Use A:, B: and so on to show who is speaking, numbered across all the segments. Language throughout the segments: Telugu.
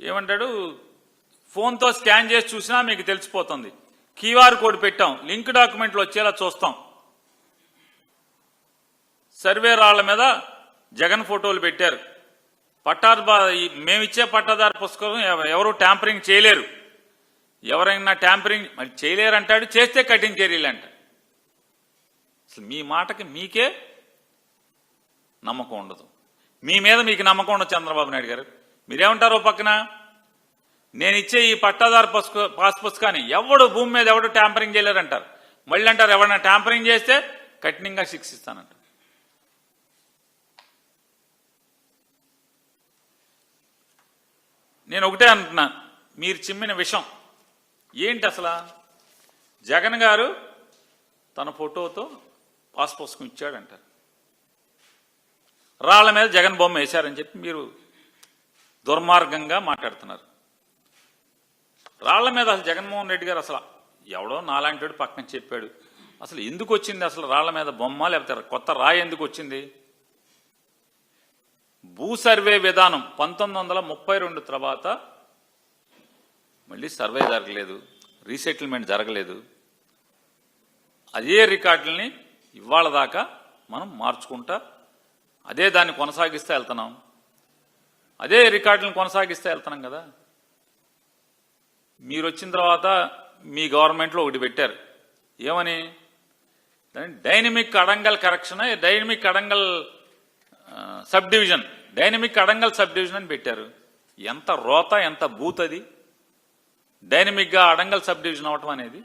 A: ఏమంటాడు, ఫోన్తో స్కాన్ చేసి చూసినా మీకు తెలిసిపోతుంది. క్యూఆర్ కోడ్ పెట్టాం, లింక్ డాక్యుమెంట్లు వచ్చేలా చూస్తాం. సర్వే రాళ్ల మీద జగన్ ఫోటోలు పెట్టారు. మేమిచ్చే పట్టాదారు పుస్తకం ఎవరు ట్యాంపరింగ్ చేయలేరు. ఎవరైనా ట్యాంపరింగ్ మరి చేయలేరు అంటాడు, చేస్తే కఠిన చర్యలు అంటాడు. అసలు మీ మాటకి మీకే నమ్మకం ఉండదు. మీ మీద మీకు నమ్మకం ఉండదు. చంద్రబాబు నాయుడు గారు మీరేమంటారో పక్కన, నేను ఇచ్చే ఈ పట్టాదారు పాస్ పుస్తకాన్ని ఎవడు భూమి మీద ఎవడు ట్యాంపరింగ్ చేయలేరంటారు. మళ్ళీ అంటారు ఎవరైనా ట్యాంపరింగ్ చేస్తే కఠినంగా శిక్షిస్తానంటారు. నేను ఒకటే అంటున్నా, మీరు చిమ్మిన విషం ఏంటి అసలు? జగన్ గారు తన ఫోటోతో పాస్ పుస్తకం ఇచ్చాడంటారు. రాళ్ల మీద జగన్ బొమ్మ వేశారని చెప్పి మీరు దుర్మార్గంగా మాట్లాడుతున్నారు. రాళ్ల మీద అసలు జగన్మోహన్ రెడ్డి గారు అసలు ఎవడో నాలాంటి పక్కన చెప్పాడు. అసలు ఎందుకు వచ్చింది అసలు రాళ్ల మీద బొమ్మ, లేకపోతే కొత్త రాయి ఎందుకు వచ్చింది? భూ సర్వే విధానం 1932 తర్వాత మళ్ళీ సర్వే జరగలేదు, రీసెటిల్మెంట్ జరగలేదు. అదే రికార్డులని ఇవాళ దాకా మనం మార్చుకుంటా అదే దాన్ని కొనసాగిస్తే వెళ్తున్నాం. అదే రికార్డులను కొనసాగిస్తే వెళ్తున్నాం కదా. మీరు వచ్చిన తర్వాత మీ గవర్నమెంట్లో ఒకటి పెట్టారు, ఏమని? Dynamic adangal correction, dynamic adangal sub division, dynamic adangal sub division అని పెట్టారు. ఎంత రోత, ఎంత బూత్ అది! డైనమిక్గా అడంగల్ సబ్ డివిజన్ అవటం అనేది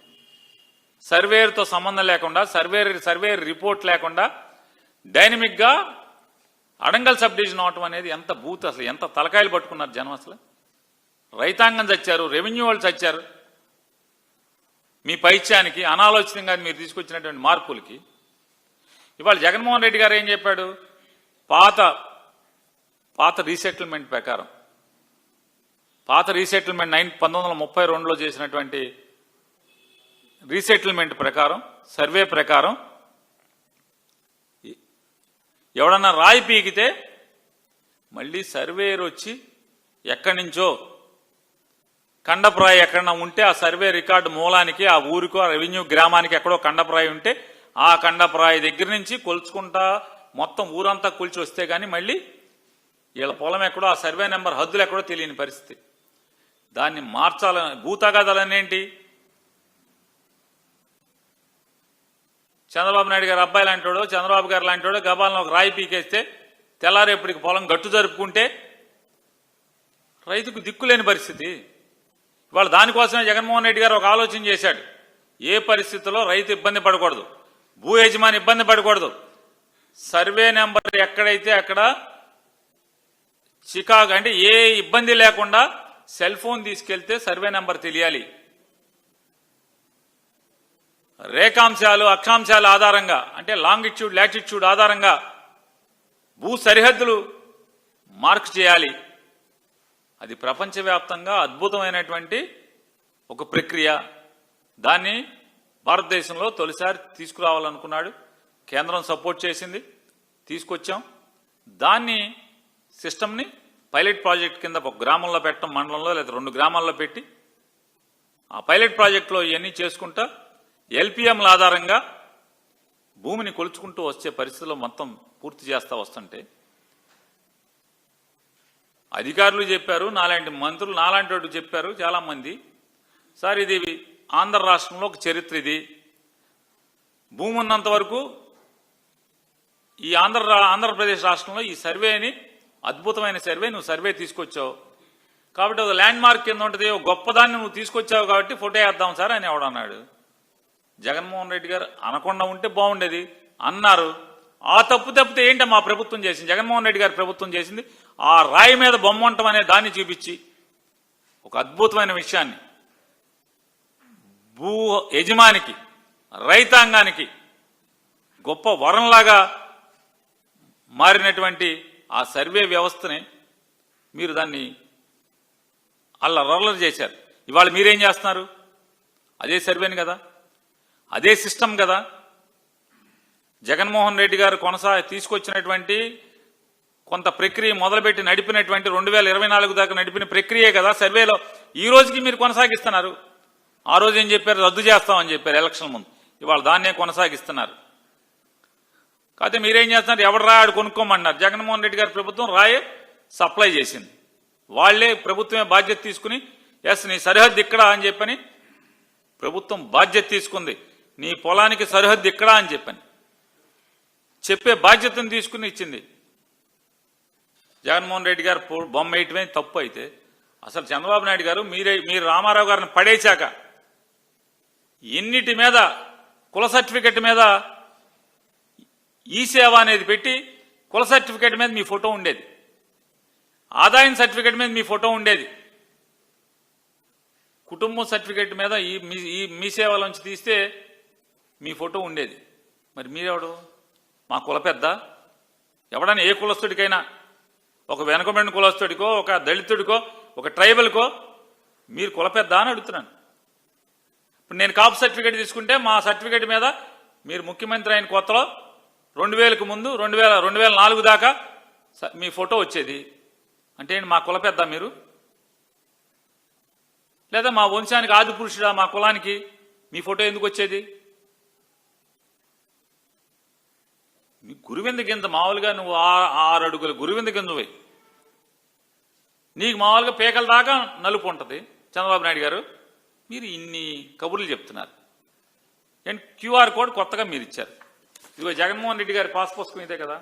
A: సర్వేర్తో సంబంధం లేకుండా, సర్వేర్ రిపోర్ట్ లేకుండా డైనమిక్గా అడంగల్ సబ్ డివిజన్ అవటం అనేది ఎంత బూత్! అసలు ఎంత తలకాయలు పట్టుకున్నారు జనం. అసలు రైతాంగం చచ్చారు, రెవెన్యూ వాళ్ళు చచ్చారు. మీ పైత్యానికి, అనాలోచితంగా మీరు తీసుకొచ్చినటువంటి మార్పులకి. ఇవాళ జగన్మోహన్ రెడ్డి గారు ఏం చెప్పాడు? పాత రీసెటిల్మెంట్ ప్రకారం, పాత రీసెటిల్మెంట్ 1932లో చేసినటువంటి రీసెటిల్మెంట్ ప్రకారం, సర్వే ప్రకారం ఎవడన్నా రాయి పీకితే మళ్ళీ సర్వేయర్ వచ్చి ఎక్కడి నుంచో కండప్రాయి ఎక్కడన్నా ఉంటే ఆ సర్వే రికార్డు మూలానికి, ఆ ఊరికో ఆ రెవెన్యూ గ్రామానికి ఎక్కడో కండప్రాయి ఉంటే ఆ కండప్రాయి దగ్గర నుంచి కొలుచుకుంటా మొత్తం ఊరంతా కూల్చి వస్తే కానీ మళ్ళీ వీళ్ళ పొలం ఎక్కడో, ఆ సర్వే నెంబర్ హద్దులు ఎక్కడో తెలియని పరిస్థితి. దాన్ని మార్చాలని భూతగాదాలనేంటి? చంద్రబాబు నాయుడు గారు అబ్బాయి లాంటివాడు, చంద్రబాబు గారు లాంటివాడు గబాలను ఒక రాయి పీకేస్తే తెల్లారేపటికి పొలం గట్టు జరుపుకుంటే రైతుకు దిక్కులేని పరిస్థితి. ఇవాళ దానికోసమే జగన్మోహన్ రెడ్డి గారు ఒక ఆలోచన చేశాడు. ఏ పరిస్థితుల్లో రైతు ఇబ్బంది పడకూడదు, భూ యజమాని ఇబ్బంది పడకూడదు. సర్వే నెంబర్ ఎక్కడైతే అక్కడ చికాకు అంటే ఏ ఇబ్బంది లేకుండా సెల్ ఫోన్ తీసుకెళ్తే సర్వే నెంబర్ తెలియాలి. రేఖాంశాలు, అక్షాంశాల ఆధారంగా అంటే లాంగిట్యూడ్, లాటిట్యూడ్ ఆధారంగా భూ సరిహద్దులు మార్క్ చేయాలి. అది ప్రపంచవ్యాప్తంగా అద్భుతమైనటువంటి ఒక ప్రక్రియ. దాన్ని భారతదేశంలో తొలిసారి తీసుకురావాలనుకున్నాడు. కేంద్రం సపోర్ట్ చేసింది, తీసుకొచ్చాం. దాన్ని సిస్టమ్ని పైలట్ ప్రాజెక్ట్ కింద ఒక గ్రామంలో పెట్టడం, మండలంలో లేదా 2 గ్రామాల్లో పెట్టి ఆ పైలట్ ప్రాజెక్టులో ఇవన్నీ చేసుకుంటా ఎల్పిఎంల ఆధారంగా భూమిని కొలుచుకుంటూ వచ్చే పరిస్థితుల్లో మొత్తం పూర్తి చేస్తూ వస్తుంటే అధికారులు చెప్పారు, నాలాంటి మంత్రులు, నాలాంటి వాడు చెప్పారు చాలామంది, సార్ ఇది ఆంధ్ర రాష్ట్రంలో ఒక చరిత్ర, ఇది భూమి ఉన్నంత వరకు ఈ ఆంధ్రప్రదేశ్ రాష్ట్రంలో ఈ సర్వేని, అద్భుతమైన సర్వే, నువ్వు సర్వే తీసుకొచ్చావు కాబట్టి ఒక ల్యాండ్ మార్క్ కింద ఉంటుంది, ఒక గొప్పదాన్ని నువ్వు తీసుకొచ్చావు కాబట్టి ఫోటో వేద్దాం సార్ అని ఎవడన్నాడు? జగన్మోహన్ రెడ్డి గారు అనకుండా ఉంటే బాగుండేది అన్నారు. ఆ తప్పితే ఏంటో మా ప్రభుత్వం చేసింది, జగన్మోహన్ రెడ్డి గారి ప్రభుత్వం చేసింది, ఆ రాయి మీద బొమ్మ ఉండటం అనే దాన్ని చూపించి ఒక అద్భుతమైన విషయాన్ని భూ యజమానికి, రైతాంగానికి గొప్ప వరంలాగా మారినటువంటి ఆ సర్వే వ్యవస్థని మీరు దాన్ని అల్లరల్లరి చేశారు. ఇవాళ మీరేం చేస్తున్నారు? అదే సర్వేని కదా, అదే సిస్టమ్ కదా. జగన్మోహన్ రెడ్డి గారు తీసుకొచ్చినటువంటి కొంత ప్రక్రియ మొదలుపెట్టి నడిపినటువంటి 2024 దాకా నడిపిన ప్రక్రియే కదా సర్వేలో ఈ రోజుకి మీరు కొనసాగిస్తున్నారు. ఆ రోజు ఏం చెప్పారు? రద్దు చేస్తామని చెప్పారు ఎలక్షన్ ముందు. ఇవాళ దాన్నే కొనసాగిస్తున్నారు. కాకపోతే మీరేం చేస్తున్నారు? ఎవడు రాడు కొనుక్కోమన్నారు. జగన్మోహన్ రెడ్డి గారి ప్రభుత్వం రాయే సప్లై చేసింది. వాళ్లే ప్రభుత్వమే బాధ్యత తీసుకుని నీ సరిహద్దు ఇక్కడ అని చెప్పని ప్రభుత్వం బాధ్యత తీసుకుంది. నీ పొలానికి సరిహద్దు ఇక్కడ అని చెప్పని చెప్పే బాధ్యతను తీసుకుని ఇచ్చింది. జగన్మోహన్ రెడ్డి గారు బొమ్మ వేయటమే తప్పు అయితే అసలు చంద్రబాబు నాయుడు గారు మీరు రామారావు గారిని పడేశాక ఎన్నిటి మీద కుల సర్టిఫికెట్ మీద ఈ సేవ అనేది పెట్టి కుల సర్టిఫికెట్ మీద మీ ఫోటో ఉండేది, ఆదాయం సర్టిఫికెట్ మీద మీ ఫోటో ఉండేది, కుటుంబం సర్టిఫికెట్ మీద ఈ మీ సేవలోంచి తీస్తే మీ ఫోటో ఉండేది. మరి మీరెవడు? మా కుల పెద్ద? ఎవడన్నా ఏ కులస్తుడికైనా, ఒక వెనకబడిన కులస్తుడికో, ఒక దళితుడికో, ఒక ట్రైబల్కో మీరు కుల పెద్ద అని అడుగుతున్నాను. ఇప్పుడు నేను కాపు సర్టిఫికేట్ తీసుకుంటే మా సర్టిఫికేట్ మీద మీరు ముఖ్యమంత్రి అయిన కొత్తలో 2000కు ముందు 2004 దాకా మీ ఫోటో వచ్చేది. అంటే మా కుల పెద్ద మీరు? లేదా మా వంశానికి ఆది పురుషుడా మా కులానికి మీ ఫోటో ఎందుకు వచ్చేది? మీ గురువింద గింజ మామూలుగా నువ్వు 6 అడుగుల గురువింద గింజవై నీకు మామూలుగా పేకల దాకా నలుపు ఉంటుంది. చంద్రబాబు నాయుడు గారు మీరు ఇన్ని కబుర్లు చెప్తున్నారు. అండ్ క్యూఆర్ కోడ్ కొత్తగా మీరు ఇచ్చారు. ఇదిగో జగన్మోహన్ రెడ్డి గారి పాస్ పుస్తకం ఇదే కదా.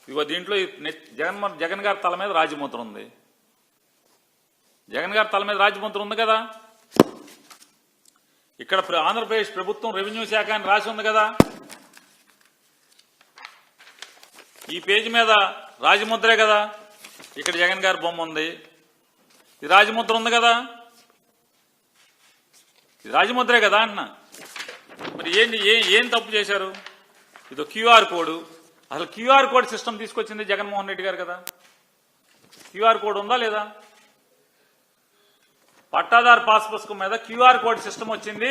A: ఇదిగో దీంట్లో జగన్ గారి తల మీద రాజముద్ర ఉంది. జగన్ గారి తల మీద రాజముద్ర ఉంది కదా. ఇక్కడ ఆంధ్రప్రదేశ్ ప్రభుత్వం రెవెన్యూ శాఖ అని రాసి ఉంది కదా. ఈ పేజీ మీద రాజముద్రే కదా. ఇక్కడ జగన్ గారి బొమ్మ ఉంది. ఇది రాజముద్ర ఉంది కదా. ఇది రాజముద్రే కదా అన్న. మరి ఏం తప్పు చేశారు? ఇది క్యూఆర్ కోడ్. అసలు క్యూఆర్ కోడ్ సిస్టమ్ తీసుకొచ్చింది జగన్మోహన్ రెడ్డి గారు కదా. క్యూఆర్ కోడ్ ఉందా లేదా? పట్టాదారు పాస్ పుస్తకం మీద క్యూఆర్ కోడ్ సిస్టమ్ వచ్చింది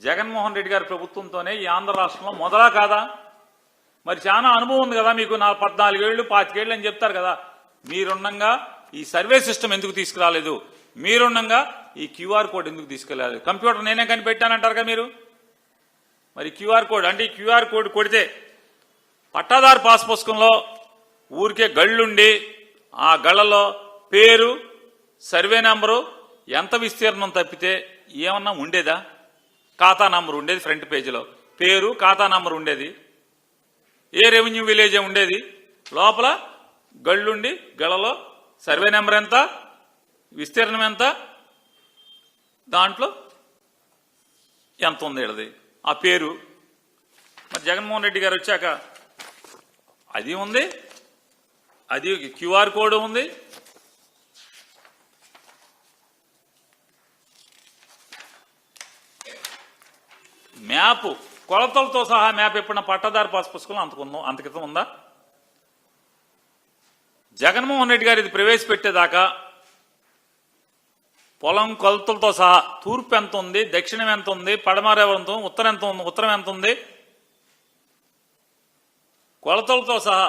A: జగన్మోహన్ రెడ్డి గారి ప్రభుత్వంతోనే ఈ ఆంధ్ర రాష్ట్రంలో మొదలా కాదా? మరి చాలా అనుభవం ఉంది కదా మీకు. 14 ఏళ్ళు 25 ఏళ్ళు అని చెప్తారు కదా. మీరుండగా ఈ సర్వే సిస్టమ్ ఎందుకు తీసుకురాలేదు? మీరుండగా ఈ క్యూఆర్ కోడ్ ఎందుకు తీసుకెళ్లాలి? కంప్యూటర్ నేనే కనిపెట్టానంటారు కదా మీరు. మరి క్యూఆర్ కోడ్ అంటే ఈ క్యూఆర్ కోడ్ కొడితే పట్టాదారు పాస్ పుస్తకంలో ఊరికే గళ్ళుండి ఆ గళ్ళలో పేరు, సర్వే నంబరు, ఎంత విస్తీర్ణం తప్పితే ఏమన్నా ఉండేదా? ఖాతా నంబర్ ఉండేది, ఫ్రంట్ పేజీలో పేరు ఖాతా నంబర్ ఉండేది, ఏ రెవెన్యూ విలేజ్ ఉండేది, లోపల గళ్ళుండి గళ్ళలో సర్వే నెంబర్ ఎంత, విస్తీర్ణం ఎంత, దాంట్లో ఎంత ఉంది ఇడది ఆ పేరు. మరి జగన్మోహన్ రెడ్డి గారు వచ్చాక అది ఉంది, అది క్యూఆర్ కోడ్ ఉంది. మ్యాప్ కొలతలతో సహా మ్యాప్ ఎప్పుడన్నా పట్టాదారు పాస్ పుస్తకంలో అంత క్రితం ఉందా? జగన్మోహన్ రెడ్డి గారు ఇది ప్రవేశపెట్టేదాకా పొలం కొలతలతో సహా తూర్పు ఎంత ఉంది, దక్షిణం ఎంత ఉంది, పడమర ఎంత ఉంది, ఉత్తరం ఎంత ఉంది, కొలతలతో సహా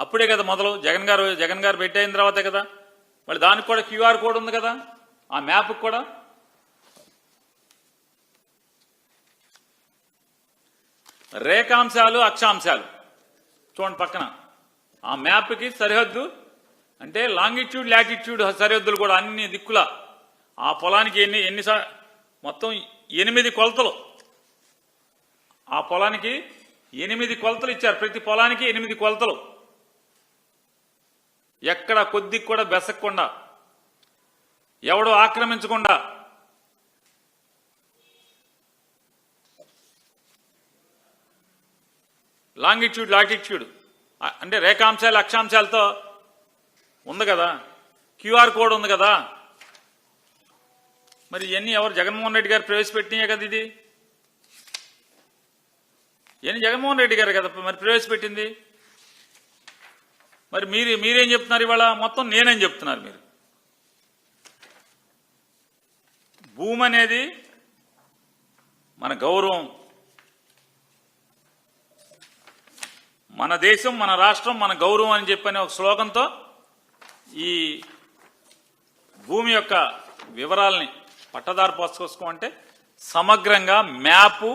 A: అప్పుడే కదా మొదలు. జగన్ గారు పెట్టయిన తర్వాతే కదా. మళ్ళీ దానికి కూడా క్యూఆర్ కోడ్ ఉంది కదా ఆ మ్యాప్ కూడా. రేఖాంశాలు, అక్షాంశాలు చూడండి పక్కన. ఆ మ్యాప్కి సరిహద్దు అంటే లాంగిట్యూడ్, లాటిట్యూడ్ సరిహద్దులు కూడా అన్ని దిక్కుల ఆ పొలానికి ఎన్ని మొత్తం 8 కొలతలు. ఆ పొలానికి 8 కొలతలు ఇచ్చారు. ప్రతి పొలానికి 8 కొలతలు. ఎక్కడ కొద్దికి కూడా బెసక్కుండా, ఎవడో ఆక్రమించకుండా, లాంగిట్యూడ్, లాటిట్యూడ్ అంటే రేఖాంశాలు, అక్షాంశాలతో ఉంది కదా. క్యూఆర్ కోడ్ ఉంది కదా. మరి ఇవన్నీ ఎవరు? జగన్మోహన్ రెడ్డి గారు ప్రవేశపెట్టినాయే కదా. ఇది ఇవన్నీ జగన్మోహన్ రెడ్డి గారు కదా మరి ప్రవేశపెట్టింది. మరి మీరేం చెప్తున్నారు ఇవాళ? మొత్తం నేనేం చెప్తున్నారు మీరు. భూమి అనేది మన గౌరవం, మన దేశం, మన రాష్ట్రం, మన గౌరవం అని చెప్పని ఒక స్లోగన్తో ఈ భూమి యొక్క వివరాలని పట్టదారు పుస్తకం అంటే సమగ్రంగా మ్యాపు,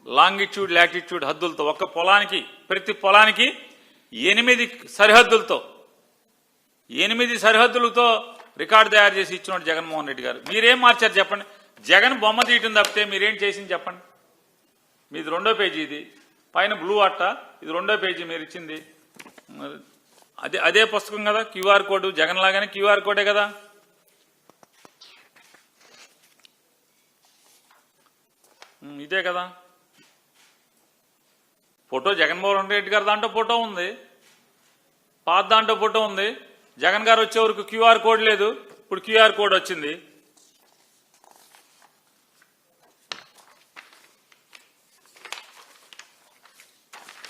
A: లాంగిట్యూడ్, లాటిట్యూడ్ హద్దులతో ఒక్క పొలానికి, ప్రతి పొలానికి 8 సరిహద్దులతో 8 సరిహద్దులతో రికార్డు తయారు చేసి ఇచ్చినోడు జగన్మోహన్ రెడ్డి గారు. మీరేం మార్చారు చెప్పండి? జగన్ బొమ్మ తీయటం తప్పితే మీరేం చేసింది చెప్పండి? మీది 2వ పేజీ, ఇది పైన బ్లూ అట్ట, ఇది 2వ పేజీ మీరు ఇచ్చింది. అదే పుస్తకం కదా, క్యూఆర్ కోడ్, జగన్ లాగానే క్యూఆర్ కోడే కదా. ఇదే కదా ఫోటో. జగన్మోహన్ రెడ్డి గారు దాంట్లో ఫోటో ఉంది, పాత దాంట్లో ఫోటో ఉంది. జగన్ గారు వచ్చే వరకు క్యూఆర్ కోడ్ లేదు, ఇప్పుడు క్యూఆర్ కోడ్ వచ్చింది.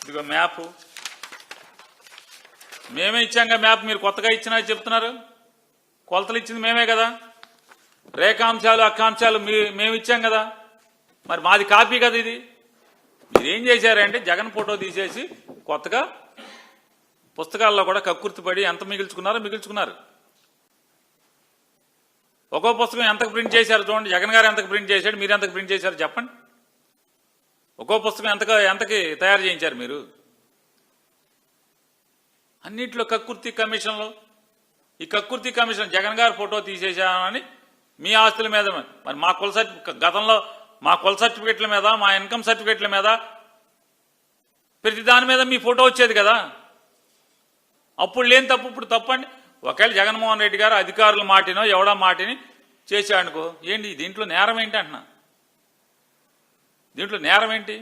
A: ఇదిగో మ్యాప్, మేమే ఇచ్చాంగా మ్యాప్, మీరు కొత్తగా ఇచ్చినా చెప్తున్నారు. కొలతలు ఇచ్చింది మేమే కదా, రేఖాంశాలు అక్షాంశాలు మేము ఇచ్చాం కదా, మరి మాది కాపీ కదా ఇది. మీరేం చేశారంటే జగన్ ఫోటో తీసేసి కొత్తగా పుస్తకాల్లో కూడా కక్కుర్తిపడి ఎంత మిగిల్చుకున్నారు. ఒక్కో పుస్తకం ఎంతకు ప్రింట్ చేశారు చూడండి. జగన్ గారు ఎంతకు ప్రింట్ చేశాడు, మీరు ఎంతకు ప్రింట్ చేశారు చెప్పండి. ఒక్కో పుస్తకం ఎంతకి తయారు చేయించారు మీరు? అన్నింటిలో కక్కుర్తి కమిషన్లో. ఈ కక్కుర్తి కమిషన్ జగన్ గారు ఫోటో తీసేశామని మీ ఆస్తుల మీద, మరి మా కుల సర్టిఫికెట్, గతంలో మా కుల సర్టిఫికెట్ల మీద, మా ఇన్కమ్ సర్టిఫికెట్ల మీద, ప్రతి దాని మీద మీ ఫోటో వచ్చేది కదా. అప్పుడు లేని తప్పు ఇప్పుడు తప్పండి. ఒకవేళ జగన్మోహన్ రెడ్డి గారు అధికారుల మాటినో ఎవడా మాటిని చేశాడనుకో, ఏంటి దీంట్లో నేరం ఏంటి అంటున్నా? దీంట్లో నేరం ఏంటి?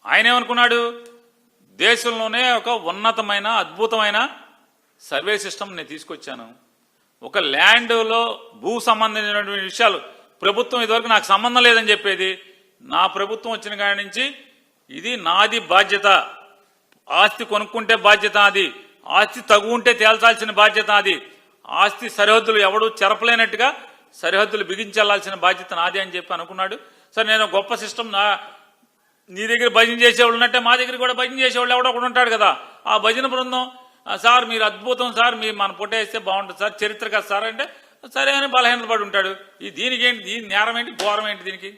A: ఆయన ఏమనుకున్నాడు? దేశంలోనే ఒక ఉన్నతమైన అద్భుతమైన సర్వే సిస్టమ్ నేను తీసుకొచ్చాను. ఒక ల్యాండ్లో భూ సంబంధించినటువంటి విషయాలు ప్రభుత్వం ఇదివరకు నాకు సంబంధం లేదని చెప్పేది, నా ప్రభుత్వం వచ్చిన కాడి నుంచి ఇది నాది బాధ్యత. ఆస్తి కొనుక్కుంటే బాధ్యత అది, ఆస్తి తగు ఉంటే తేల్చాల్సిన బాధ్యత అది, ఆస్తి సరిహద్దులు ఎవడు చెరపలేనట్టుగా సరిహద్దులు బిగించాల్సిన బాధ్యత నాది అని చెప్పి అనుకున్నాడు. సరే, నేను గొప్ప సిస్టమ్, నీ దగ్గర భజన చేసేవాళ్ళు ఉన్నట్టే మా దగ్గర కూడా భజన చేసేవాళ్ళు ఎవడో ఒకడు ఉంటాడు కదా. ఆ భజన బృందం, సార్ మీరు అద్భుతం సార్, మీరు మన పొట్ట వేస్తే బాగుంటుంది సార్, చరిత్ర కదా సార్ అంటే సరే అని బలహీనత పడి ఉంటాడు. దీనికి ఏంటి, దీని నేరం ఏంటి, ఘోరం ఏంటి దీనికి?